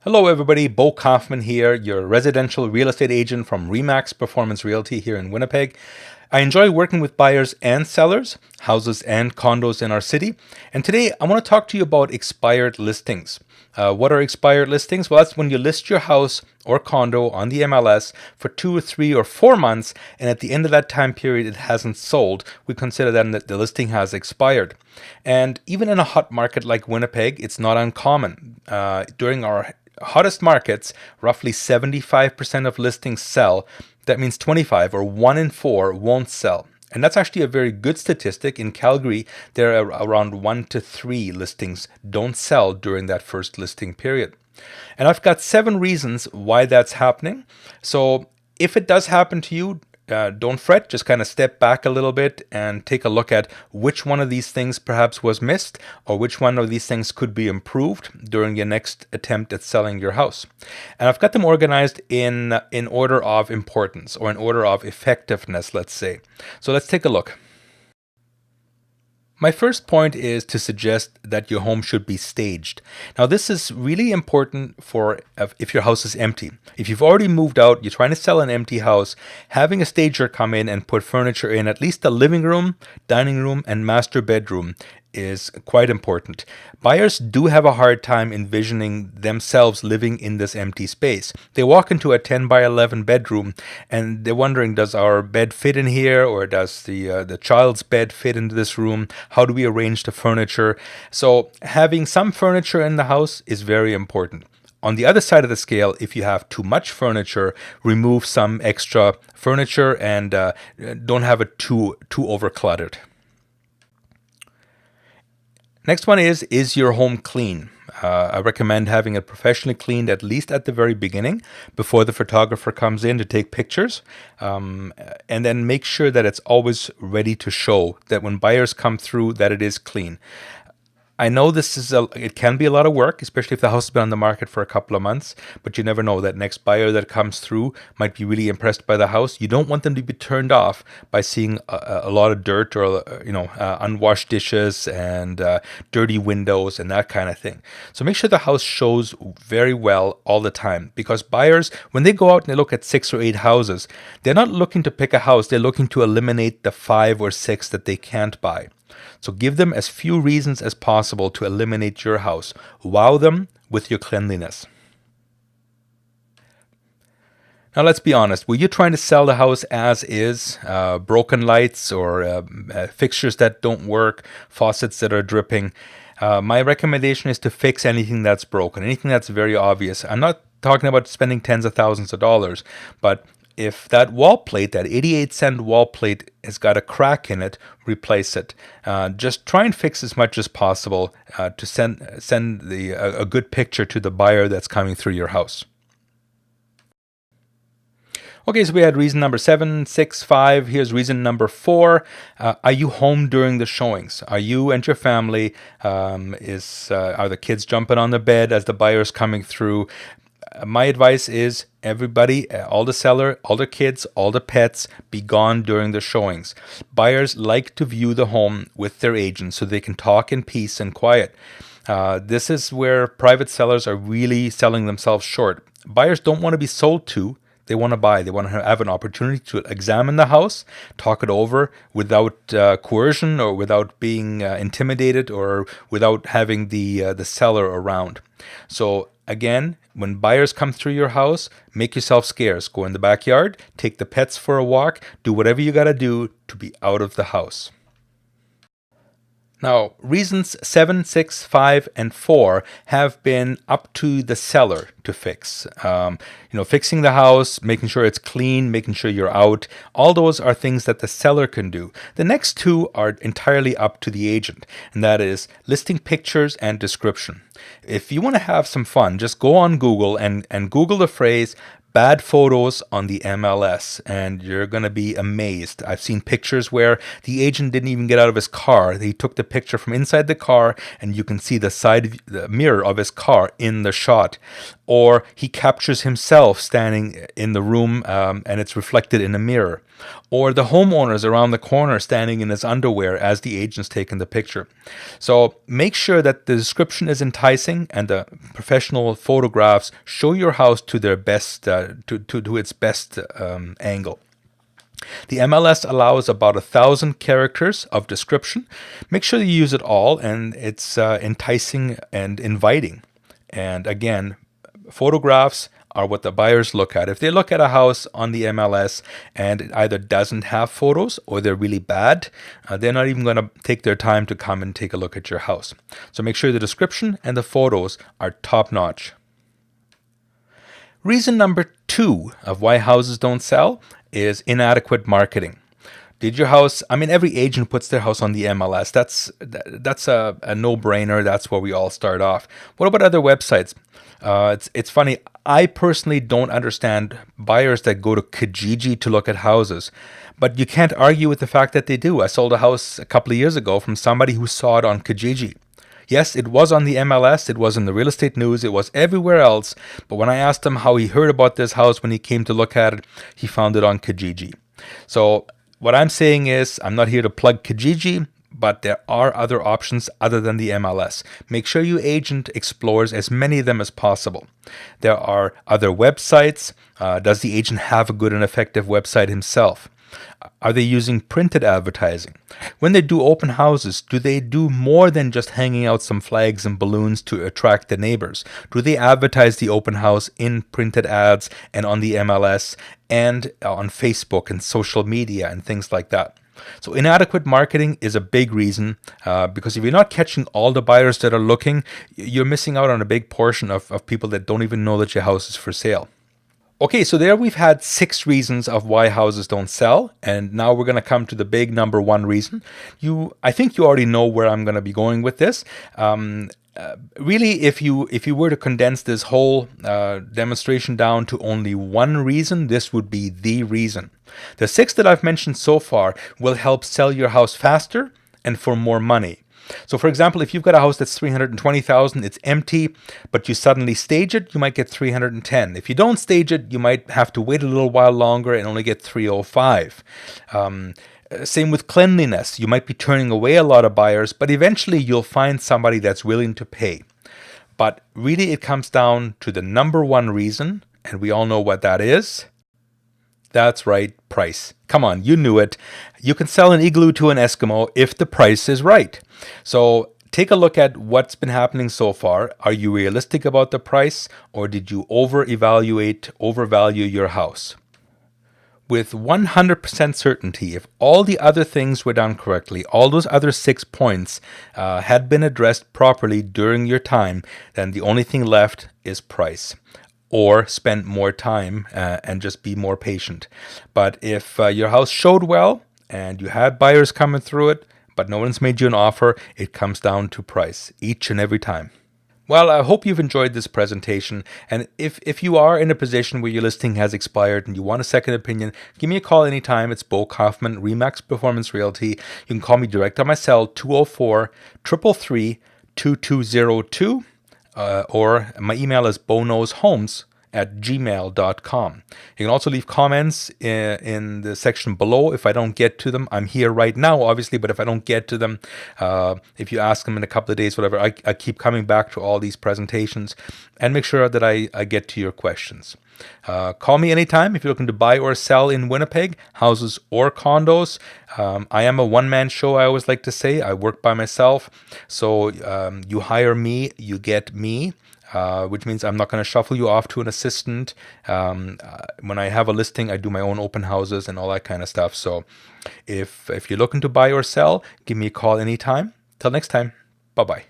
Hello everybody, Bo Kaufman here, your residential real estate agent from Remax Performance Realty here in Winnipeg. I enjoy working with buyers and sellers, houses and condos in our city. And today I want to talk to you about expired listings. What are expired listings? Well, that's when you list your house or condo on the MLS for 2 or 3 or 4 months, and at the end of that time period it hasn't sold. We consider then that the listing has expired. And even in a hot market like Winnipeg, it's not uncommon. During our hottest markets, roughly 75% of listings sell. That means 25 or 1 in 4 won't sell. And that's actually a very good statistic. In Calgary, there are around 1 to 3 listings don't sell during that first listing period. And I've got 7 reasons why that's happening. So if it does happen to you, don't fret, just kind of step back a little bit and take a look at which one of these things perhaps was missed or which one of these things could be improved during your next attempt at selling your house. And I've got them organized in order of importance or in order of effectiveness, let's say. So let's take a look. My first point is to suggest that your home should be staged. Now, this is really important for if your house is empty. If you've already moved out, you're trying to sell an empty house, having a stager come in and put furniture in at least the living room, dining room, and master bedroom is quite important. Buyers do have a hard time envisioning themselves living in this empty space. They walk into a 10 by 11 bedroom and they're wondering, does our bed fit in here, or does the child's bed fit into this room? How do we arrange the furniture? So having some furniture in the house is very important. On the other side of the scale, if you have too much furniture, remove some extra furniture and don't have it too overcluttered. Next one is your home clean? I recommend having it professionally cleaned at least at the very beginning before the photographer comes in to take pictures. And then make sure that it's always ready to show, that when buyers come through that it is clean. I know it can be a lot of work, especially if the house has been on the market for a couple of months, but you never know. That next buyer that comes through might be really impressed by the house. You don't want them to be turned off by seeing a lot of dirt or unwashed dishes and dirty windows and that kind of thing. So make sure the house shows very well all the time, because buyers, when they go out and they look at 6 or 8 houses, they're not looking to pick a house. They're looking to eliminate the 5 or 6 that they can't buy. So give them as few reasons as possible to eliminate your house. Wow them with your cleanliness. Now let's be honest, were you trying to sell the house as is, broken lights or fixtures that don't work, faucets that are dripping? My recommendation is to fix anything that's broken, anything that's very obvious. I'm not talking about spending tens of thousands of dollars, but if that wall plate, that 88-cent wall plate, has got a crack in it, replace it. Just try and fix as much as possible to send a good picture to the buyer that's coming through your house. Okay, so we had reason number 7, 6, 5. Here's reason number 4. Are you home during the showings? Are you and your family? Are the kids jumping on the bed as the buyer's coming through? My advice is everybody, all the seller, all the kids, all the pets, be gone during the showings. Buyers like to view the home with their agent so they can talk in peace and quiet. This is where private sellers are really selling themselves short. Buyers don't want to be sold to. They want to buy. They want to have an opportunity to examine the house, talk it over without coercion or without being intimidated or without having the seller around. So again, when buyers come through your house, make yourself scarce. Go in the backyard, take the pets for a walk, do whatever you got to do to be out of the house. Now, reasons 7, 6, 5, and 4 have been up to the seller to fix. Fixing the house, making sure it's clean, making sure you're out. All those are things that the seller can do. The next 2 are entirely up to the agent, and that is listing pictures and description. If you want to have some fun, just go on Google and Google the phrase bad photos on the MLS, and you're going to be amazed. I've seen pictures where the agent didn't even get out of his car. He took the picture from inside the car, and you can see the side mirror of his car in the shot. or he captures himself standing in the room and it's reflected in a mirror, or the homeowner's around the corner standing in his underwear as the agent's taking the picture. So make sure that the description is enticing and the professional photographs show your house to their best, to its best angle. The MLS allows about 1,000 characters of description. Make sure you use it all and it's enticing and inviting. And again, photographs are what the buyers look at. If they look at a house on the MLS and it either doesn't have photos or they're really bad, they're not even going to take their time to come and take a look at your house. So make sure the description and the photos are top notch. Reason number 2 of why houses don't sell is inadequate marketing. Did your house, I mean, every agent puts their house on the MLS. That's a no-brainer. That's where we all start off. What about other websites? It's funny. I personally don't understand buyers that go to Kijiji to look at houses, but you can't argue with the fact that they do. I sold a house a couple of years ago from somebody who saw it on Kijiji. Yes, it was on the MLS, it was in the real estate news, it was everywhere else, but when I asked him how he heard about this house when he came to look at it, he found it on Kijiji. So what I'm saying is, I'm not here to plug Kijiji, but there are other options other than the MLS. Make sure your agent explores as many of them as possible. There are other websites. Does the agent have a good and effective website himself? Are they using printed advertising? When they do open houses, do they do more than just hanging out some flags and balloons to attract the neighbors? Do they advertise the open house in printed ads and on the MLS and on Facebook and social media and things like that? So inadequate marketing is a big reason because if you're not catching all the buyers that are looking, you're missing out on a big portion of people that don't even know that your house is for sale. Okay, so there we've had 6 reasons of why houses don't sell, and now we're going to come to the big number 1 reason. I think you already know where I'm going to be going with this. Really, if you were to condense this whole demonstration down to only one reason, this would be the reason. The 6 that I've mentioned so far will help sell your house faster and for more money. So for example, if you've got a house that's $320,000, it's empty, but you suddenly stage it, you might get $310,000. If you don't stage it, you might have to wait a little while longer and only get $305,000. Same with cleanliness. You might be turning away a lot of buyers, but eventually you'll find somebody that's willing to pay. But really it comes down to the number 1 reason, and we all know what that is. That's right, price. Come on, you knew it. You can sell an igloo to an Eskimo if the price is right. So take a look at what's been happening so far. Are you realistic about the price, or did you overvalue your house? With 100% certainty, if all the other things were done correctly, all those other 6 points had been addressed properly during your time, then the only thing left is price. Or spend more time and just be more patient. But if your house showed well and you had buyers coming through it, but no one's made you an offer, it comes down to price each and every time. Well, I hope you've enjoyed this presentation. And if you are in a position where your listing has expired and you want a second opinion, give me a call anytime. It's Bo Kaufman, Remax Performance Realty. You can call me direct on my cell, 204-333-2202. Or my email is bonoshomes@gmail.com. You can also leave comments in the section below. If I don't get to them, I'm here right now, obviously, but if I don't get to them, if you ask them in a couple of days, whatever, I keep coming back to all these presentations and make sure that I get to your questions. Call me anytime if you're looking to buy or sell in Winnipeg, houses or condos. I am a one-man show, I always like to say. I work by myself. So you hire me, you get me. Which means I'm not going to shuffle you off to an assistant. When I have a listing, I do my own open houses and all that kind of stuff. So if you're looking to buy or sell, give me a call anytime. Till next time, bye-bye.